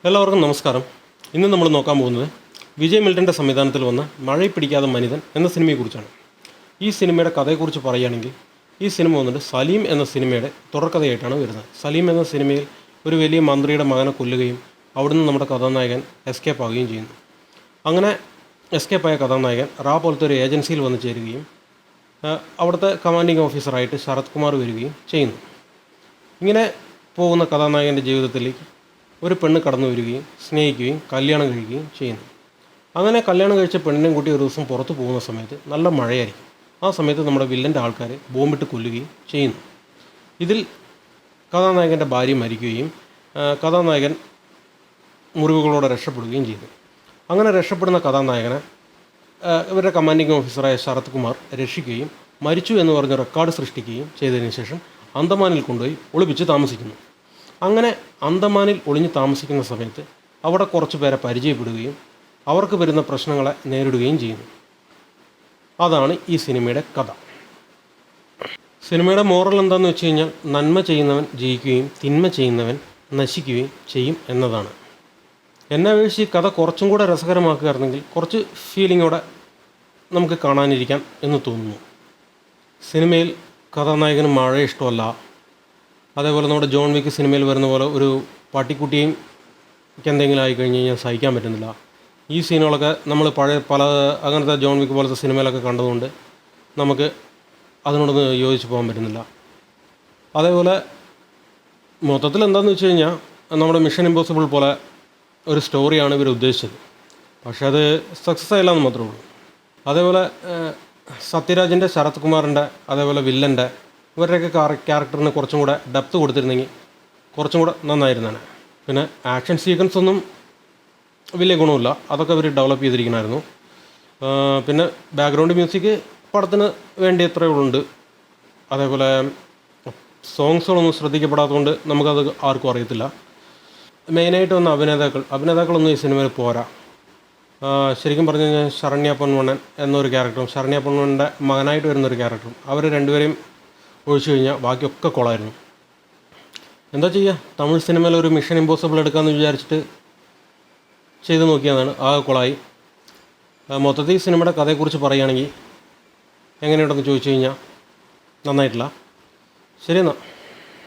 എല്ലാവർക്കും നമസ്കാരം. ഇന്ന് നമ്മൾ നോക്കാൻ പോകുന്നത് വിജയ് മിൽട്ടൻ്റെ സംവിധാനത്തിൽ വന്ന മഴയിൽ പിടിക്കാതെ മനിതൻ എന്ന സിനിമയെക്കുറിച്ചാണ്. ഈ സിനിമയുടെ കഥയെക്കുറിച്ച് പറയുകയാണെങ്കിൽ ഈ സിനിമ വന്നിട്ട് സലീം എന്ന സിനിമയുടെ തുടർക്കഥയായിട്ടാണ് വരുന്നത്. സലീം എന്ന സിനിമയിൽ ഒരു വലിയ മന്ത്രിയുടെ മകനെ കൊല്ലുകയും അവിടുന്ന് നമ്മുടെ കഥാനായകൻ എസ്കേപ്പ് ആവുകയും ചെയ്യുന്നു. അങ്ങനെ എസ്കേപ്പായ കഥാനായകൻ റാ പോലത്തെ ഒരു ഏജൻസിയിൽ വന്ന് ചേരുകയും അവിടുത്തെ കമാൻഡിങ് ഓഫീസറായിട്ട് ശരത് കുമാർ വരികയും ചെയ്യുന്നു. ഇങ്ങനെ പോകുന്ന കഥാനായകൻ്റെ ജീവിതത്തിലേക്ക് ഒരു പെണ്ണ് കടന്നു വരികയും സ്നേഹിക്കുകയും കല്യാണം കഴിക്കുകയും ചെയ്യുന്നു. അങ്ങനെ കല്യാണം കഴിച്ച പെണ്ണിനെയും കൂട്ടി ഒരു ദിവസം പുറത്ത് പോകുന്ന സമയത്ത് നല്ല മഴയായിരിക്കും. ആ സമയത്ത് നമ്മുടെ വില്ലൻ്റെ ആൾക്കാർ ബോംബിട്ട് കൊല്ലുകയും ചെയ്യുന്നു. ഇതിൽ കഥാനായകൻ്റെ ഭാര്യ മരിക്കുകയും കഥാനായകൻ മുറിവുകളോടെ രക്ഷപ്പെടുകയും ചെയ്തു. അങ്ങനെ രക്ഷപ്പെടുന്ന കഥാനായകനെ ഇവരുടെ കമാൻഡിങ് ഓഫീസറായ ശരത് കുമാർ രക്ഷിക്കുകയും മരിച്ചു എന്ന് പറഞ്ഞ് റെക്കോർഡ് സൃഷ്ടിക്കുകയും ചെയ്തതിന് ശേഷം അന്തമാനിൽ കൊണ്ടുപോയി ഒളിപ്പിച്ച് താമസിക്കുന്നു. അങ്ങനെ അന്തമാനിൽ ഒളിഞ്ഞ് താമസിക്കുന്ന സമയത്ത് അവിടെ കുറച്ച് പേരെ പരിചയപ്പെടുകയും അവർക്ക് വരുന്ന പ്രശ്നങ്ങളെ നേരിടുകയും ചെയ്യുന്നു. അതാണ് ഈ സിനിമയുടെ കഥ. സിനിമയുടെ മോറൽ എന്താണെന്ന് വെച്ച് കഴിഞ്ഞാൽ നന്മ ചെയ്യുന്നവൻ ജയിക്കുകയും തിന്മ ചെയ്യുന്നവൻ നശിക്കുകയും ചെയ്യും എന്നതാണ്. എന്നെ അപേക്ഷിച്ച് ഈ കഥ കുറച്ചും കൂടെ രസകരമാക്കുകയായിരുന്നെങ്കിൽ കുറച്ച് ഫീലിങ്ങോടെ നമുക്ക് കാണാനിരിക്കാം എന്ന് തോന്നുന്നു. സിനിമയിൽ കഥാനായകന് മഴ ഇഷ്ടമല്ല. അതേപോലെ നമ്മുടെ ജോൺ വിക്ക് സിനിമയിൽ വരുന്ന പോലെ ഒരു പട്ടിക്കുട്ടിയും എന്തെങ്കിലും ആയിക്കഴിഞ്ഞ് കഴിഞ്ഞാൽ സഹിക്കാൻ പറ്റുന്നില്ല. ഈ സീനുകളൊക്കെ നമ്മൾ പഴയ അങ്ങനത്തെ ജോൺ വിക്ക് പോലത്തെ സിനിമയിലൊക്കെ കണ്ടതുകൊണ്ട് നമുക്ക് അതിനോടൊന്ന് യോജിച്ച് പോകാൻ പറ്റുന്നില്ല. അതേപോലെ മൊത്തത്തിൽ എന്താണെന്ന് വെച്ച് കഴിഞ്ഞാൽ നമ്മുടെ മിഷൻ ഇമ്പോസിബിൾ പോലെ ഒരു സ്റ്റോറിയാണ് ഇവർ ഉദ്ദേശിച്ചത്. പക്ഷേ അത് സക്സസ് ആയില്ല എന്ന് മാത്രമേ ഉള്ളൂ. അതേപോലെ സത്യരാജിൻ്റെ, ശരത് കുമാറിൻ്റെ, അതേപോലെ വില്ലൻ്റെ ഇവരുടെയൊക്കെ ക്യാരക്ടറിന് കുറച്ചും കൂടെ ഡെപ്ത് കൊടുത്തിരുന്നെങ്കിൽ കുറച്ചും കൂടെ നന്നായിരുന്നേനെ. പിന്നെ ആക്ഷൻ സീക്വൻസ് ഒന്നും വലിയ ഗുണമില്ല, അതൊക്കെ അവർ ഡെവലപ്പ് ചെയ്തിരിക്കണമായിരുന്നു. പിന്നെ ബാക്ക്ഗ്രൗണ്ട് മ്യൂസിക് പടത്തിന് വേണ്ടി എത്രയുണ്ട്. അതേപോലെ സോങ്സുകളൊന്നും ശ്രദ്ധിക്കപ്പെടാത്തതുകൊണ്ട് നമുക്കത് ആർക്കും അറിയത്തില്ല. മെയിനായിട്ട് വന്ന അഭിനേതാക്കളൊന്നും ഈ സിനിമയിൽ പോരാ. ശരിക്കും പറഞ്ഞു കഴിഞ്ഞാൽ ശരണ്യ പൊൻവണ്ണൻ എന്നൊരു ക്യാരക്ടറും ശരണ്യ പൊൻവണ്ണൻ്റെ മകനായിട്ട് വരുന്നൊരു ക്യാരക്ടറും അവർ രണ്ടുപേരെയും ഒഴിച്ചു കഴിഞ്ഞാൽ ബാക്കിയൊക്കെ കൊളായിരുന്നു. എന്താ ചെയ്യുക, തമിഴ് സിനിമയിൽ ഒരു മിഷൻ ഇമ്പോസിബിൾ എടുക്കാമെന്ന് വിചാരിച്ചിട്ട് ചെയ്ത് നോക്കിയതാണ്, ആകെ കൊളായി. മൊത്തത്തിൽ സിനിമയുടെ കഥയെക്കുറിച്ച് പറയുകയാണെങ്കിൽ എങ്ങനെയുണ്ടെന്ന് ചോദിച്ചു കഴിഞ്ഞാൽ നന്നായിട്ടില്ല. ശരി എന്നാൽ.